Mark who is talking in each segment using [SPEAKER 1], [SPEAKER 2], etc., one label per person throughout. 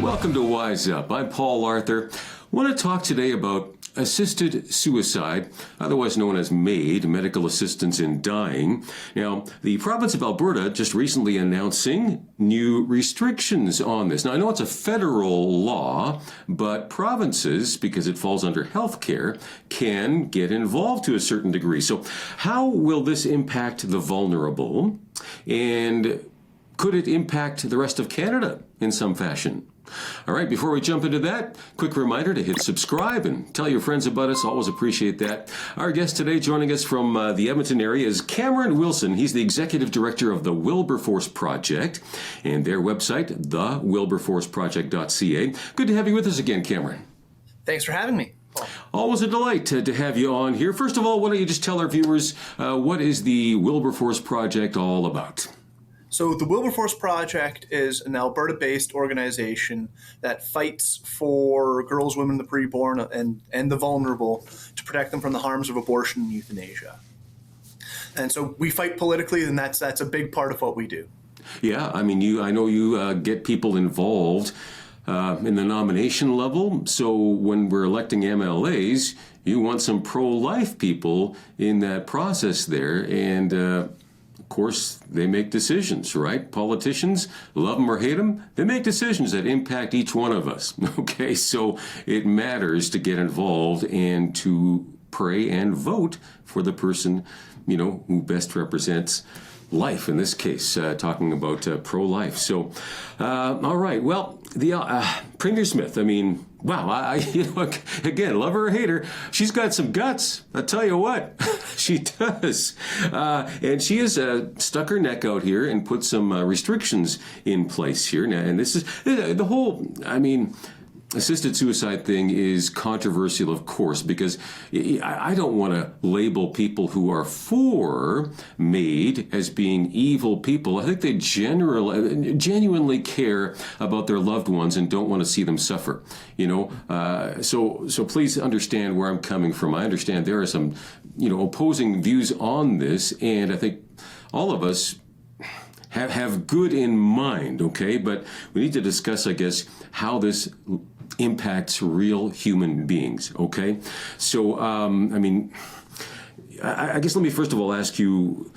[SPEAKER 1] Welcome to WizeUp. I'm Paul Arthur. I want to talk today about assisted suicide, otherwise known as MAID, medical assistance in dying. Now, the province of Alberta just recently announcing new restrictions on this. Now, I know it's a federal law, but provinces, because it falls under healthcare, can get involved to a certain degree. So how will this impact the vulnerable? And could it impact the rest of Canada in some fashion? All right, before we jump into that, quick reminder to hit subscribe and tell your friends about us. Always appreciate that. Our guest today joining us from the Edmonton area is Cameron Wilson. He's the executive director of the Wilberforce Project and their website, thewilberforceproject.ca. Good to have you with us again, Cameron.
[SPEAKER 2] Thanks for having me.
[SPEAKER 1] Always a delight to have you on here. First of all, why don't you just tell our viewers what is the Wilberforce Project all about?
[SPEAKER 2] So the Wilberforce Project is an Alberta-based organization that fights for girls, women, the preborn, and the vulnerable to protect them from the harms of abortion and euthanasia. And so we fight politically, and that's a big part of what we do.
[SPEAKER 1] Yeah, I mean, I know you get people involved in the nomination level. So when we're electing MLAs, you want some pro-life people in that process there, and of course, they make decisions, right? Politicians, love them or hate them, they make decisions that impact each one of us, okay? So it matters to get involved and to pray and vote for the person, who best represents life, in this case, talking about pro-life. So, all right, well, the Premier Smith, wow, again, love her or hate her, she's got some guts. I'll tell you what, she does. And she has stuck her neck out here and put some restrictions in place here. Now, and this is the whole, assisted suicide thing is controversial, of course, because I don't want to label people who are for MAID as being evil people. I think they genuinely care about their loved ones and don't want to see them suffer. So please understand where I'm coming from. I understand there are some, opposing views on this, and I think all of us have good in mind, okay? But we need to discuss, I guess, how this impacts real human beings, okay? So, I guess let me first of all ask you,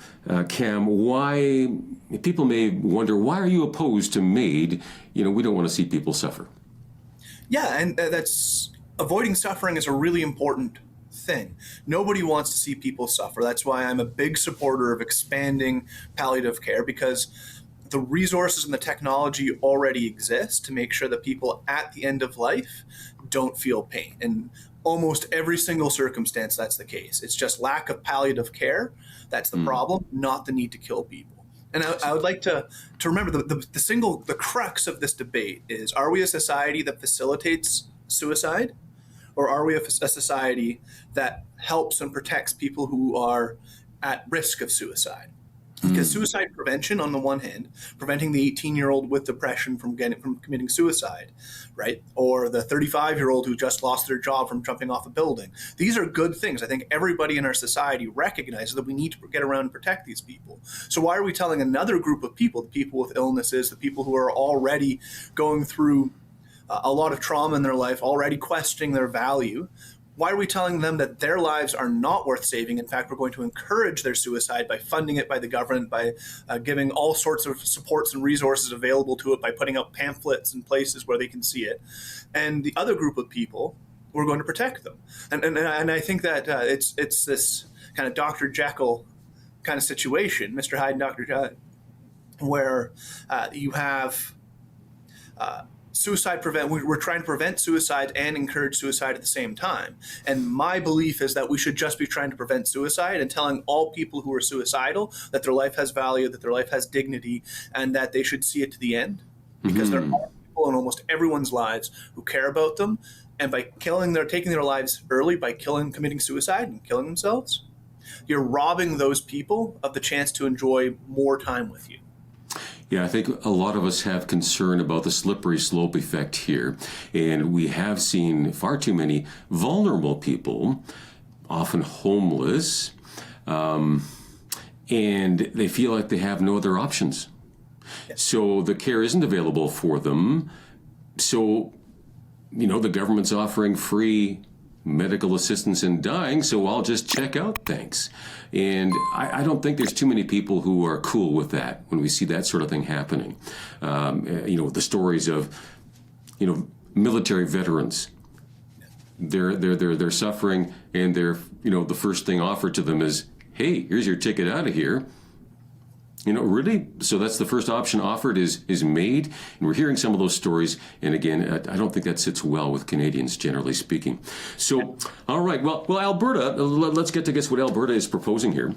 [SPEAKER 1] Cam, why, people may wonder, why are you opposed to MAID? We don't want to see people suffer.
[SPEAKER 2] Yeah, and that's, avoiding suffering is a really important thing. Nobody wants to see people suffer. That's why I'm a big supporter of expanding palliative care, because the resources and the technology already exist to make sure that people at the end of life don't feel pain. In almost every single circumstance, that's the case. It's just lack of palliative care. That's the problem, not the need to kill people. And I would like to remember the crux of this debate is, are we a society that facilitates suicide, or are we a society that helps and protects people who are at risk of suicide? Because suicide prevention, on the one hand, preventing the 18-year-old with depression from committing suicide, right? Or the 35-year-old who just lost their job from jumping off a building. These are good things. I think everybody in our society recognizes that we need to get around and protect these people. So why are we telling another group of people, the people with illnesses, the people who are already going through a lot of trauma in their life, already questioning their value, why are we telling them that their lives are not worth saving? In fact, we're going to encourage their suicide by funding it by the government, by giving all sorts of supports and resources available to it, by putting out pamphlets in places where they can see it. And the other group of people, we're going to protect them. And I think that it's this kind of Dr. Jekyll kind of situation, Mr. Hyde and Dr. Jekyll, where you have we're trying to prevent suicide and encourage suicide at the same time. And my belief is that we should just be trying to prevent suicide and telling all people who are suicidal that their life has value, that their life has dignity, and that they should see it to the end. Because there are people in almost everyone's lives who care about them. And by taking their lives early, by committing suicide and killing themselves, you're robbing those people of the chance to enjoy more time with you.
[SPEAKER 1] Yeah, I think a lot of us have concern about the slippery slope effect here. And we have seen far too many vulnerable people, often homeless, and they feel like they have no other options. Yes. So the care isn't available for them. So, the government's offering free medical assistance in dying, so I'll just check out, thanks. And I don't think there's too many people who are cool with that when we see that sort of thing happening. The stories of, military veterans. They're suffering, and the first thing offered to them is, hey, here's your ticket out of here. Really? So that's the first option offered is MAID. And we're hearing some of those stories. And again, I don't think that sits well with Canadians, generally speaking. So, all right. Well, Alberta, let's get to what Alberta is proposing here.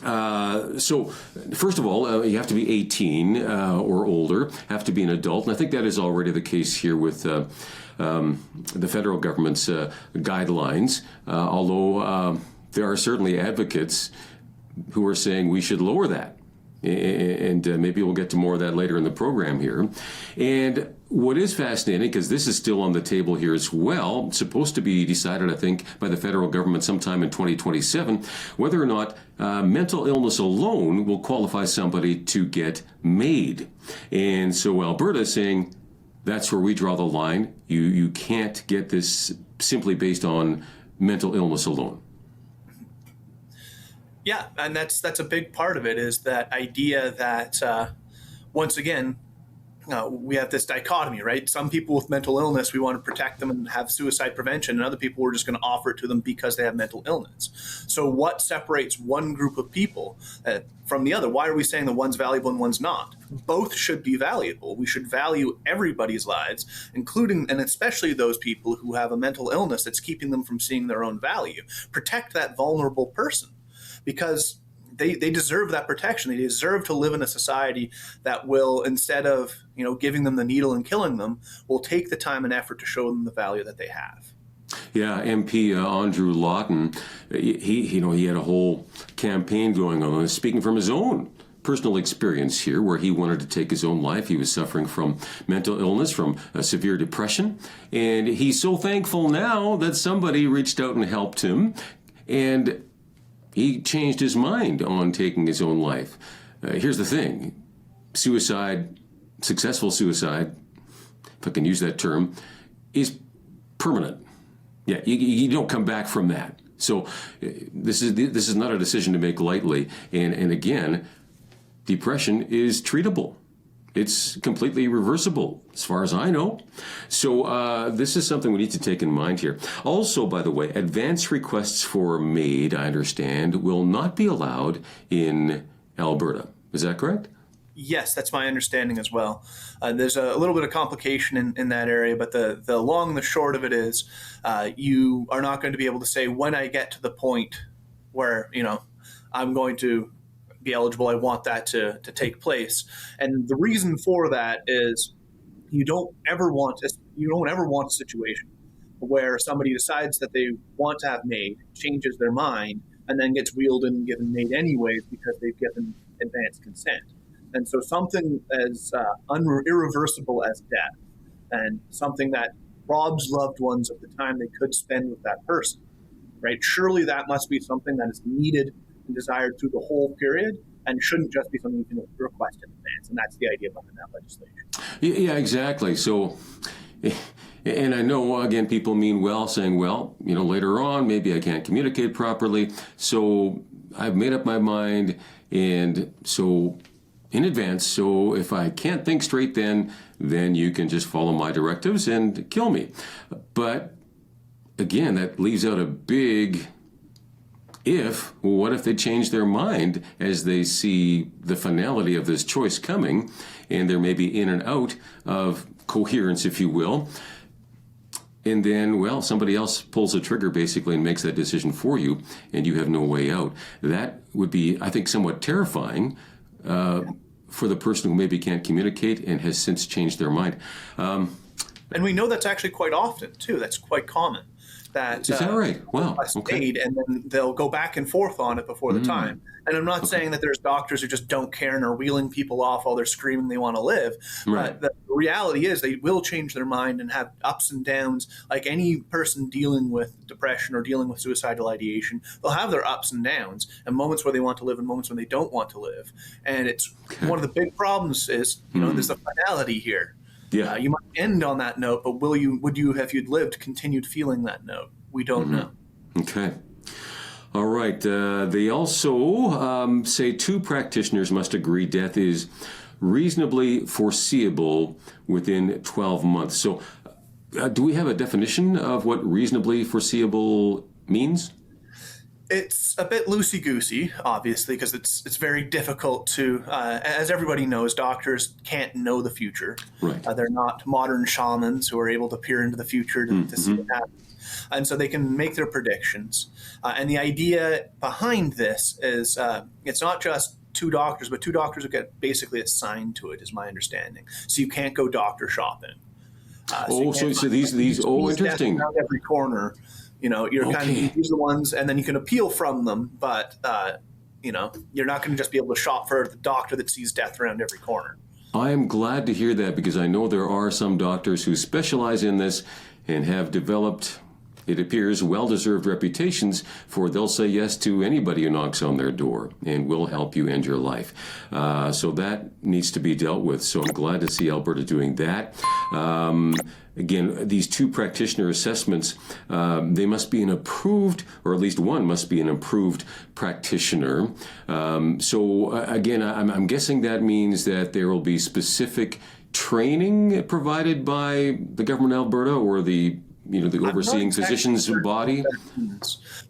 [SPEAKER 1] So, first of all, you have to be 18 or older, have to be an adult. And I think that is already the case here with the federal government's guidelines, although there are certainly advocates who are saying we should lower that. And maybe we'll get to more of that later in the program here. And what is fascinating, because this is still on the table here as well, supposed to be decided, I think, by the federal government sometime in 2027, whether or not mental illness alone will qualify somebody to get MAID. And so Alberta is saying that's where we draw the line. You can't get this simply based on mental illness alone.
[SPEAKER 2] Yeah, and that's a big part of it, is that idea that, once again, we have this dichotomy, right? Some people with mental illness, we want to protect them and have suicide prevention, and other people, we're just going to offer it to them because they have mental illness. So what separates one group of people from the other? Why are we saying that one's valuable and one's not? Both should be valuable. We should value everybody's lives, including and especially those people who have a mental illness that's keeping them from seeing their own value. Protect that vulnerable person, because they deserve that protection. They deserve to live in a society that will, instead of giving them the needle and killing them, will take the time and effort to show them the value that they have.
[SPEAKER 1] Yeah, MP Andrew Lawton, he had a whole campaign going on, speaking from his own personal experience here, where he wanted to take his own life. He was suffering from mental illness, from severe depression, and he's so thankful now that somebody reached out and helped him, and he changed his mind on taking his own life. Here's the thing. Suicide, successful suicide, if I can use that term, is permanent. Yeah, you don't come back from that. So this is not a decision to make lightly. And again, depression is treatable. It's completely reversible, as far as I know. So this is something we need to take in mind here. Also, by the way, advance requests for MAID, I understand, will not be allowed in Alberta. Is that correct?
[SPEAKER 2] Yes, that's my understanding as well. There's a little bit of complication in that area, but the long and the short of it is you are not going to be able to say, when I get to the point where, I'm going to be eligible, I want that to take place. And the reason for that is you don't ever want a situation where somebody decides that they want to have MAID, changes their mind, and then gets wheeled in and given MAID anyways because they've given advance consent. And so something as irreversible as death, and something that robs loved ones of the time they could spend with that person, right? Surely that must be something that is needed and desired through the whole period, and shouldn't just be something you can request in advance. And that's the idea behind that legislation.
[SPEAKER 1] Yeah, exactly. So, and I know, again, people mean well, saying, well, later on, maybe I can't communicate properly. So I've made up my mind, and so in advance. So if I can't think straight, then you can just follow my directives and kill me. But again, that leaves out a big what if they change their mind as they see the finality of this choice coming, and they're maybe in and out of coherence, if you will, and then, somebody else pulls the trigger basically and makes that decision for you, and you have no way out. That would be, I think, somewhat terrifying for the person who maybe can't communicate and has since changed their mind.
[SPEAKER 2] And we know that's actually quite often, too. That's quite common. Is
[SPEAKER 1] that right? Wow. Okay.
[SPEAKER 2] MAID, and then they'll go back and forth on it before the time. And I'm not saying that there's doctors who just don't care and are wheeling people off while they're screaming they want to live.
[SPEAKER 1] Right.
[SPEAKER 2] But the reality is they will change their mind and have ups and downs. Like any person dealing with depression or dealing with suicidal ideation, they'll have their ups and downs, and moments where they want to live and moments when they don't want to live. And it's one of the big problems is, there's the finality here.
[SPEAKER 1] Yeah.
[SPEAKER 2] You might end on that note, but would you, if you'd lived, continued feeling that note? We don't know.
[SPEAKER 1] Okay. All right. They also say 2 practitioners must agree death is reasonably foreseeable within 12 months. So do we have a definition of what reasonably foreseeable means?
[SPEAKER 2] It's a bit loosey-goosey, obviously, because it's very difficult to, as everybody knows, doctors can't know the future.
[SPEAKER 1] Right.
[SPEAKER 2] They're not modern shamans who are able to peer into the future to see what happens. And so they can make their predictions. And the idea behind this is it's not just 2 doctors, but 2 doctors who get basically assigned to it, is my understanding. So you can't go doctor shopping.
[SPEAKER 1] So these interesting.
[SPEAKER 2] Around every corner. You're kind of these are the ones, and then you can appeal from them, but you're not going to just be able to shop for the doctor that sees death around every corner.
[SPEAKER 1] I am glad to hear that, because I know there are some doctors who specialize in this and have developed, it appears, well-deserved reputations for they'll say yes to anybody who knocks on their door and will help you end your life. So that needs to be dealt with. So I'm glad to see Alberta doing that. Again, these 2 practitioner assessments, they must be an approved, or at least one must be an approved practitioner. Again, I'm guessing that means that there will be specific training provided by the government of Alberta or the overseeing physicians body.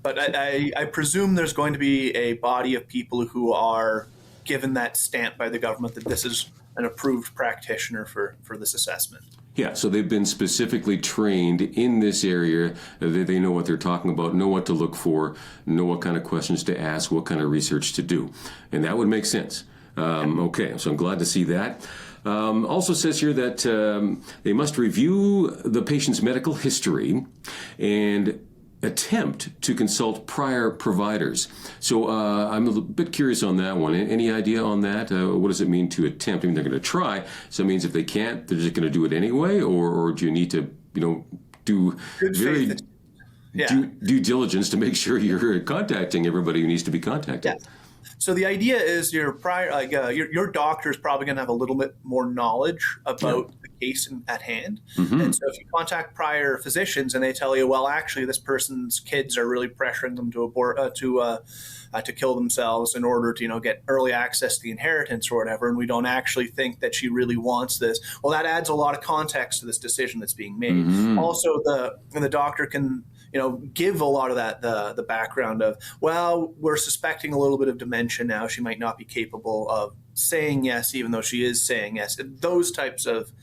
[SPEAKER 2] But I presume there's going to be a body of people who are given that stamp by the government that this is an approved practitioner for this assessment.
[SPEAKER 1] Yeah, so they've been specifically trained in this area. They know what they're talking about, know what to look for, know what kind of questions to ask, what kind of research to do. And that would make sense. Okay, so I'm glad to see that. Also says here that they must review the patient's medical history and attempt to consult prior providers. So I'm a bit curious on that one. Any idea on that? What does it mean to attempt? I mean, they're going to try. So it means if they can't, they're just going to do it anyway? Or do you need to, do very due diligence to make sure you're contacting everybody who needs to be contacted?
[SPEAKER 2] Yeah. So the idea is your doctor is probably going to have a little bit more knowledge about the case at hand. And so if you contact prior physicians and they tell you, well, actually, this person's kids are really pressuring them to kill themselves in order to get early access to the inheritance or whatever, and we don't actually think that she really wants this. Well, that adds a lot of context to this decision that's being made. Also, the doctor can give a lot of that, the background of, well, we're suspecting a little bit of dementia now. She might not be capable of saying yes, even though she is saying yes. Those types of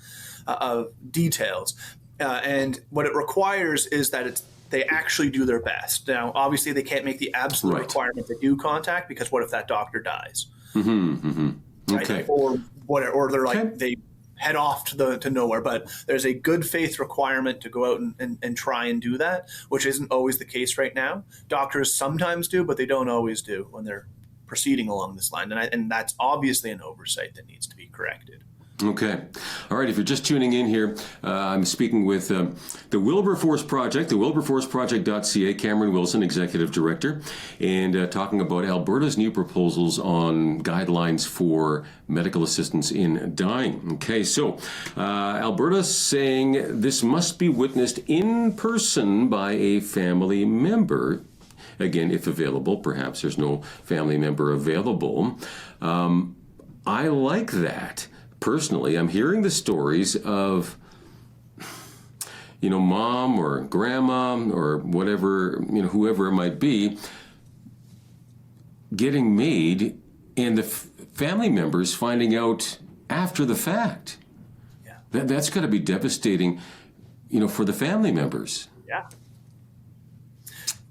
[SPEAKER 2] details. And what it requires is that they actually do their best. Now, obviously, they can't make the absolute requirement to do contact, because what if that doctor dies?
[SPEAKER 1] Okay.
[SPEAKER 2] Right? Or they're like, they head off to nowhere, but there's a good faith requirement to go out and try and do that, which isn't always the case right now. Doctors sometimes do, but they don't always do when they're proceeding along this line. And that's obviously an oversight that needs to be corrected.
[SPEAKER 1] Okay. All right. If you're just tuning in here, I'm speaking with the Wilberforce Project, the wilberforceproject.ca, Cameron Wilson, Executive Director, and talking about Alberta's new proposals on guidelines for medical assistance in dying. Okay. So Alberta's saying this must be witnessed in person by a family member. Again, if available. Perhaps there's no family member available. I like that. Personally, I'm hearing the stories of, mom or grandma or whatever, whoever it might be, getting MAID and the family members finding out after the fact.
[SPEAKER 2] Yeah.
[SPEAKER 1] That's got to be devastating, for the family members.
[SPEAKER 2] Yeah.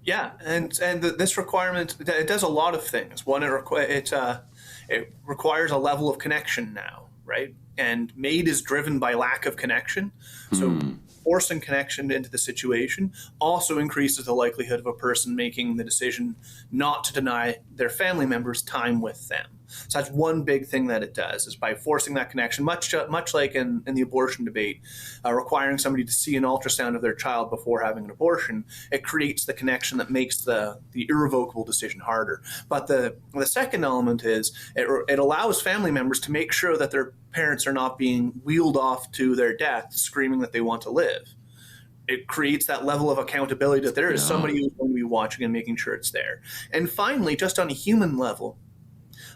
[SPEAKER 2] Yeah, and this requirement, it does a lot of things. One, it requires a level of connection now. Right? And MAID is driven by lack of connection. So forcing connection into the situation also increases the likelihood of a person making the decision not to deny their family members time with them. So that's one big thing that it does, is by forcing that connection, much like in the abortion debate, requiring somebody to see an ultrasound of their child before having an abortion, it creates the connection that makes the irrevocable decision harder. But the second element is it allows family members to make sure that their parents are not being wheeled off to their death screaming that they want to live. It creates that level of accountability that there is somebody who's going to be watching and making sure it's there. And finally, just on a human level,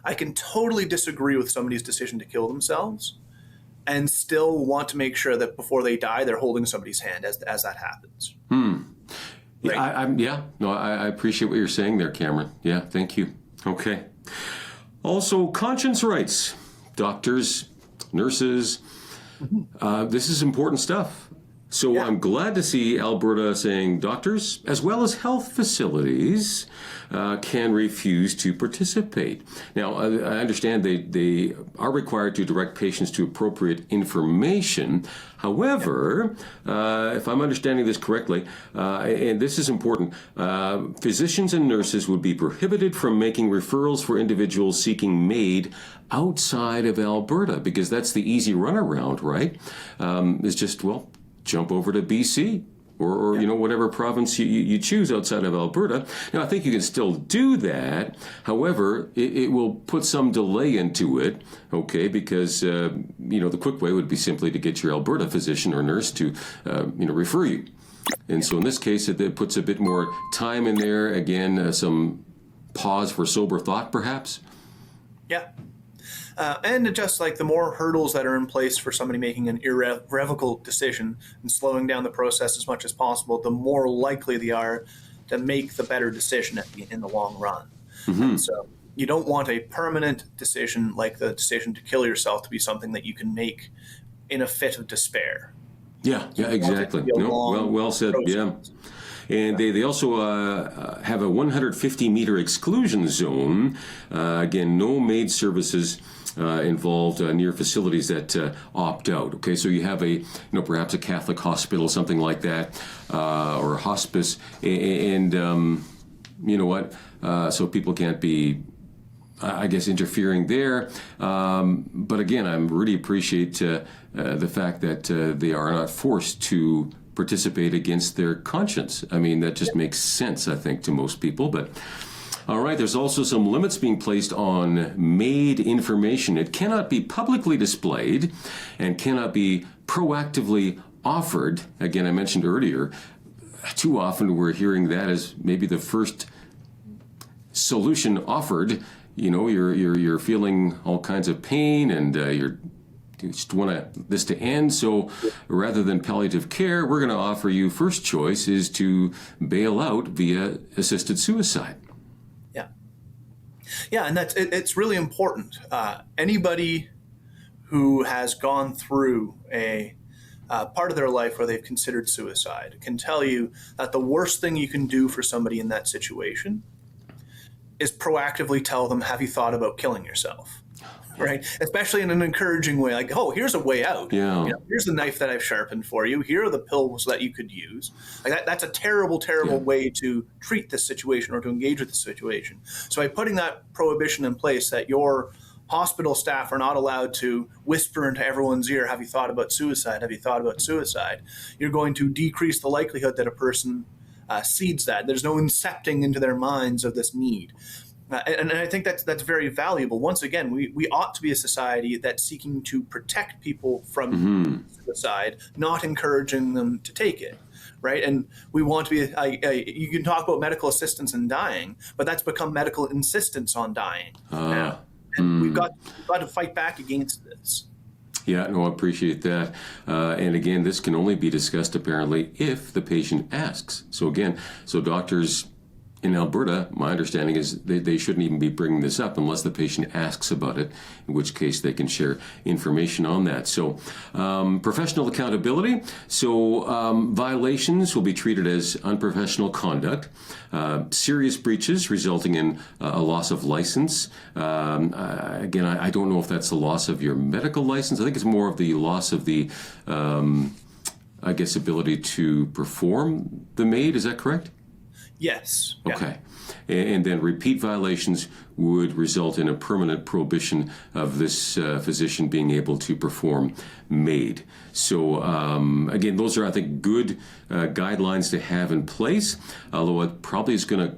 [SPEAKER 2] I can totally disagree with somebody's decision to kill themselves and still want to make sure that before they die, they're holding somebody's hand as that happens.
[SPEAKER 1] Right? I appreciate what you're saying there, Cameron. Yeah, thank you. Okay. Also, conscience rights. Doctors, nurses, this is important stuff. So I'm glad to see Alberta saying doctors, as well as health facilities, can refuse to participate. Now, I understand they are required to direct patients to appropriate information. However, if I'm understanding this correctly, and this is important, physicians and nurses would be prohibited from making referrals for individuals seeking MAID outside of Alberta, because that's the easy runaround, right? It's just, jump over to BC or whatever province you choose outside of Alberta. Now, I think you can still do that. However, it will put some delay into it, okay, because, the quick way would be simply to get your Alberta physician or nurse to, refer you. And so in this case, it puts a bit more time in there. Again, some pause for sober thought, perhaps.
[SPEAKER 2] Yeah. And just like the more hurdles that are in place for somebody making an irrevocable decision and slowing down the process as much as possible, the more likely they are to make the better decision in the long run. And so you don't want a permanent decision like the decision to kill yourself to be something that you can make in a fit of despair. Yeah,
[SPEAKER 1] exactly. Well said. Process. Yeah. And they also have a 150-meter exclusion zone. Again, no MAID services involved near facilities that opt out. Okay, so you have perhaps a Catholic hospital, something like that, or a hospice, and so people can't be, interfering there. But again, I really appreciate the fact that they are not forced to participate against their conscience. I mean, that just makes sense, I think, to most people. But all right, there's also some limits being placed on MAID information. It cannot be publicly displayed and cannot be proactively offered. Again, I mentioned earlier, too often we're hearing that as maybe the first solution offered. You're feeling all kinds of pain and you just want this to end. So rather than palliative care, we're going to offer you first choice is to bail out via assisted suicide.
[SPEAKER 2] Yeah, and it's really important. Anybody who has gone through a part of their life where they've considered suicide can tell you that the worst thing you can do for somebody in that situation is proactively tell them, have you thought about killing yourself? Right? Especially in an encouraging way, like, oh, here's a way out.
[SPEAKER 1] Yeah.
[SPEAKER 2] Here's the knife that I've sharpened for you. Here are the pills that you could use. Like that's a terrible, terrible way to treat this situation or to engage with the situation. So by putting that prohibition in place that your hospital staff are not allowed to whisper into everyone's ear, have you thought about suicide? Have you thought about suicide? You're going to decrease the likelihood that a person seeds that. There's no incepting into their minds of this need. And I think that's very valuable. Once again, we ought to be a society that's seeking to protect people from suicide, not encouraging them to take it, right? And we want to be, you can talk about medical assistance in dying, but that's become medical insistence on dying now. And we've got to fight back against this.
[SPEAKER 1] Yeah, no, I appreciate that. And again, this can only be discussed apparently if the patient asks. So doctors in Alberta, my understanding is they shouldn't even be bringing this up unless the patient asks about it, in which case they can share information on that. So professional accountability. So violations will be treated as unprofessional conduct. Serious breaches resulting in a loss of license. Again, I don't know if that's the loss of your medical license. I think it's more of the loss of the, ability to perform the MAID. Is that correct?
[SPEAKER 2] Yes. Yeah.
[SPEAKER 1] Okay. And then repeat violations would result in a permanent prohibition of this physician being able to perform MAID. So, again, those are, I think, good guidelines to have in place, although it probably is going to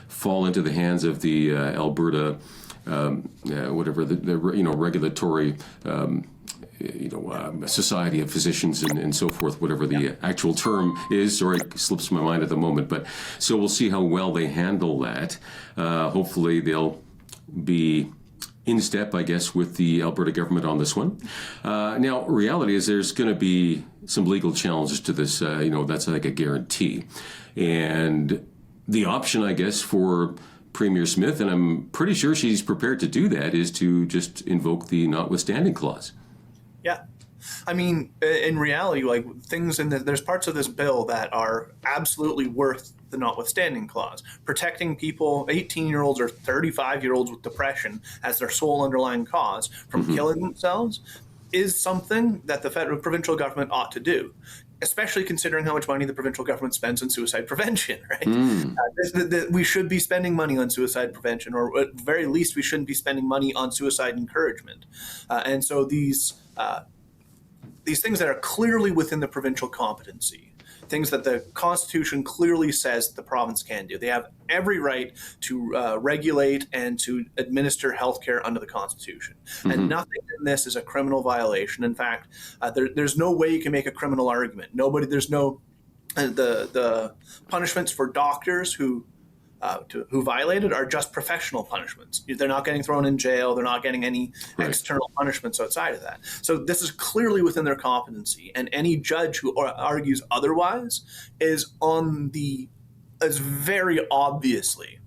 [SPEAKER 1] fall into the hands of the Alberta, whatever, the regulatory Society of Physicians and so forth, whatever the actual term is. Sorry, it slips my mind at the moment. But so we'll see how well they handle that. Hopefully they'll be in step, I guess, with the Alberta government on this one. Now, reality is there's going to be some legal challenges to this. That's like a guarantee. And the option, I guess, for Premier Smith, and I'm pretty sure she's prepared to do that, is to just invoke the notwithstanding clause.
[SPEAKER 2] Yeah. I mean, in reality, like there's parts of this bill that are absolutely worth the notwithstanding clause. Protecting people, 18-year-olds or 35-year-olds with depression as their sole underlying cause from killing themselves is something that the federal provincial government ought to do, especially considering how much money the provincial government spends on suicide prevention, right? We should be spending money on suicide prevention, or at the very least, we shouldn't be spending money on suicide encouragement. And so these things that are clearly within the provincial competency, things that the Constitution clearly says the province can do. They have every right to regulate and to administer healthcare under the Constitution. And nothing in this is a criminal violation. In fact, there's no way you can make a criminal argument. There's no the punishments for doctors who violated are just professional punishments. They're not getting thrown in jail. They're not getting any external punishments outside of that. So this is clearly within their competency. And any judge who argues otherwise is very obviously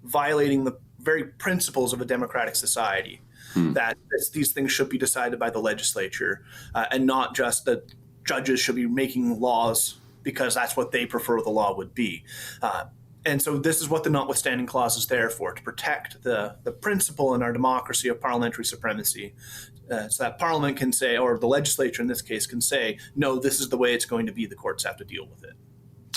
[SPEAKER 2] violating the very principles of a democratic society. That these things should be decided by the legislature, and not just that judges should be making laws because that's what they prefer the law would be. And so this is what the notwithstanding clause is there for, to protect the principle in our democracy of parliamentary supremacy, so that Parliament can say, or the legislature in this case can say, no, this is the way it's going to be. The courts have to deal with it.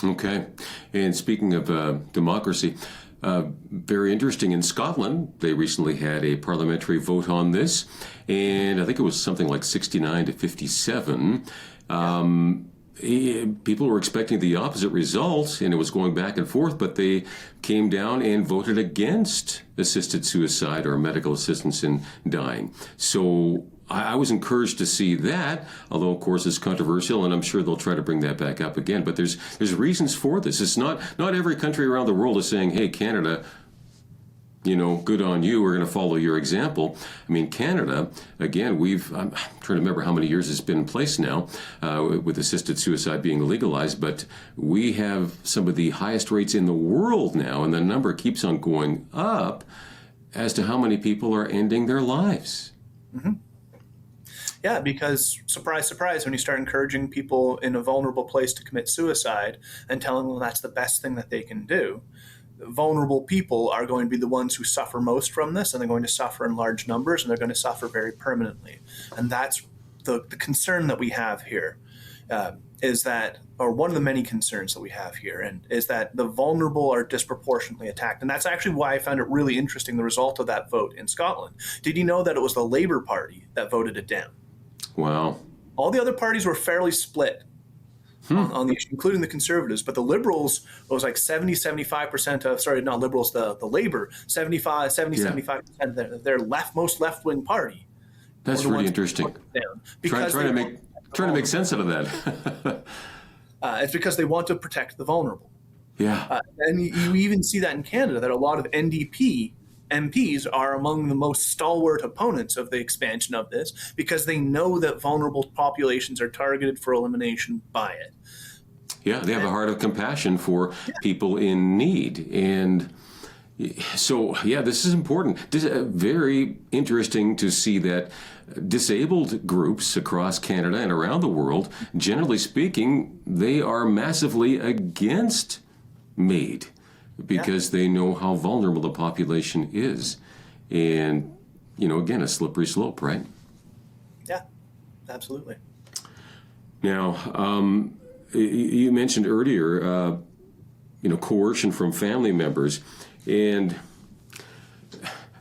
[SPEAKER 1] Okay. And speaking of democracy, very interesting. In Scotland, they recently had a parliamentary vote on this, and I think it was something like 69 to 57. People were expecting the opposite result, and it was going back and forth, but they came down and voted against assisted suicide or medical assistance in dying. So I was encouraged to see that, although, of course, it's controversial, and I'm sure they'll try to bring that back up again. But there's reasons for this. It's not every country around the world is saying, hey, Canada, good on you, we're going to follow your example. I mean, Canada, again, I'm trying to remember how many years it's been in place now, with assisted suicide being legalized, but we have some of the highest rates in the world now, and the number keeps on going up as to how many people are ending their lives.
[SPEAKER 2] Yeah, because surprise, surprise, when you start encouraging people in a vulnerable place to commit suicide and telling them that's the best thing that they can do, vulnerable people are going to be the ones who suffer most from this, and they're going to suffer in large numbers, and they're going to suffer very permanently. And that's the concern that we have here, is that, or one of the many concerns that we have here, and is that the vulnerable are disproportionately attacked. And that's actually why I found it really interesting, the result of that vote in Scotland. Did you know that it was the Labour Party that voted it down?
[SPEAKER 1] Wow.
[SPEAKER 2] All the other parties were fairly split on the issue, including the Conservatives, but the Liberals was like 75% of, sorry, not Liberals, the Labour, 75% of their most left-wing party.
[SPEAKER 1] That's really interesting. Trying to make sense out of that.
[SPEAKER 2] It's because they want to protect the vulnerable.
[SPEAKER 1] Yeah.
[SPEAKER 2] And you even see that in Canada, that a lot of NDP MPs are among the most stalwart opponents of the expansion of this, because they know that vulnerable populations are targeted for elimination by it.
[SPEAKER 1] Yeah, they have a heart of compassion for people in need. And so, this is important. This is very interesting to see that disabled groups across Canada and around the world, generally speaking, they are massively against MAID, because they know how vulnerable the population is. And, again, a slippery slope, right?
[SPEAKER 2] Yeah, absolutely.
[SPEAKER 1] Now, you mentioned earlier coercion from family members. And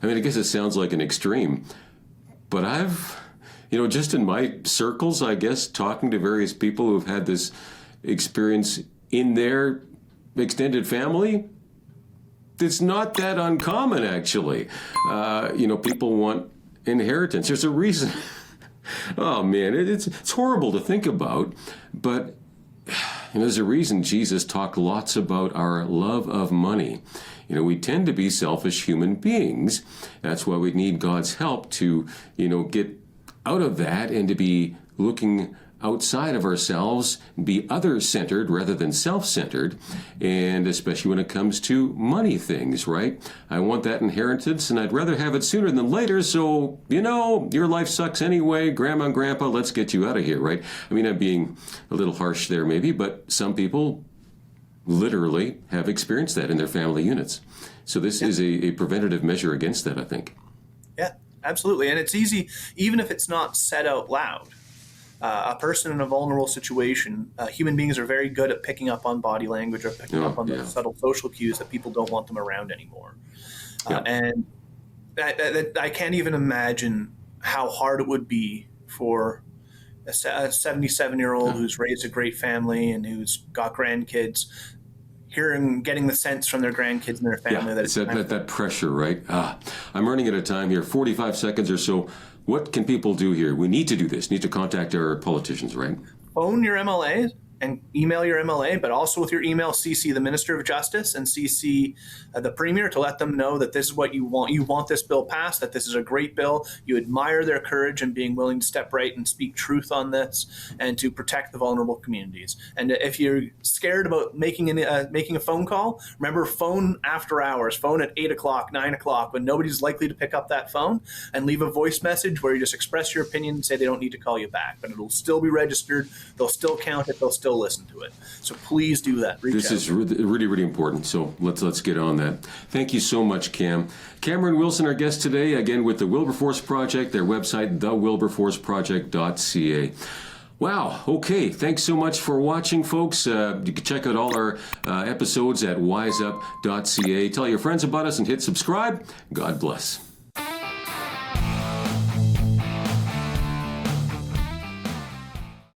[SPEAKER 1] I mean, I guess it sounds like an extreme, but I've, just in my circles, I guess, talking to various people who've had this experience in their extended family, it's not that uncommon, actually. People want inheritance. There's a reason. Oh, man, it's horrible to think about, but there's a reason Jesus talked lots about our love of money. We tend to be selfish human beings. That's why we need God's help to, get out of that and to be looking outside of ourselves, be other-centered rather than self-centered, and especially when it comes to money things, right? I want that inheritance, and I'd rather have it sooner than later, so, your life sucks anyway, Grandma and Grandpa, let's get you out of here, right? I mean, I'm being a little harsh there maybe, but some people literally have experienced that in their family units. So this is a preventative measure against that, I think.
[SPEAKER 2] Yeah, absolutely. And it's easy, even if it's not said out loud. A person in a vulnerable situation, human beings are very good at picking up on body language or picking up on the subtle social cues that people don't want them around anymore. And I can't even imagine how hard it would be for a 77-year-old who's raised a great family and who's got grandkids, getting the sense from their grandkids and their family that it's
[SPEAKER 1] that pressure, right? I'm running out of time here, 45 seconds or so. What can people do here? We need to do this. Need to contact our politicians, right?
[SPEAKER 2] Phone your MLA and email your MLA, but also with your email, CC the Minister of Justice and CC the Premier to let them know that this is what you want. You want this bill passed, that this is a great bill. You admire their courage and being willing to step right and speak truth on this and to protect the vulnerable communities. And if you're scared about making a phone call, remember, phone after hours, phone at 8 o'clock, 9 o'clock, when nobody's likely to pick up that phone, and leave a voice message where you just express your opinion and say they don't need to call you back, but it'll still be registered. They'll still count it. They'll still listen to it. So please do that.
[SPEAKER 1] This is really, really important. So let's get on that. Thank you so much, Cam. Cameron Wilson, our guest today, again with the Wilberforce Project, their website, thewilberforceproject.ca. Wow. Okay. Thanks so much for watching, folks. You can check out all our episodes at WizeUp.ca. Tell your friends about us and hit subscribe. God bless.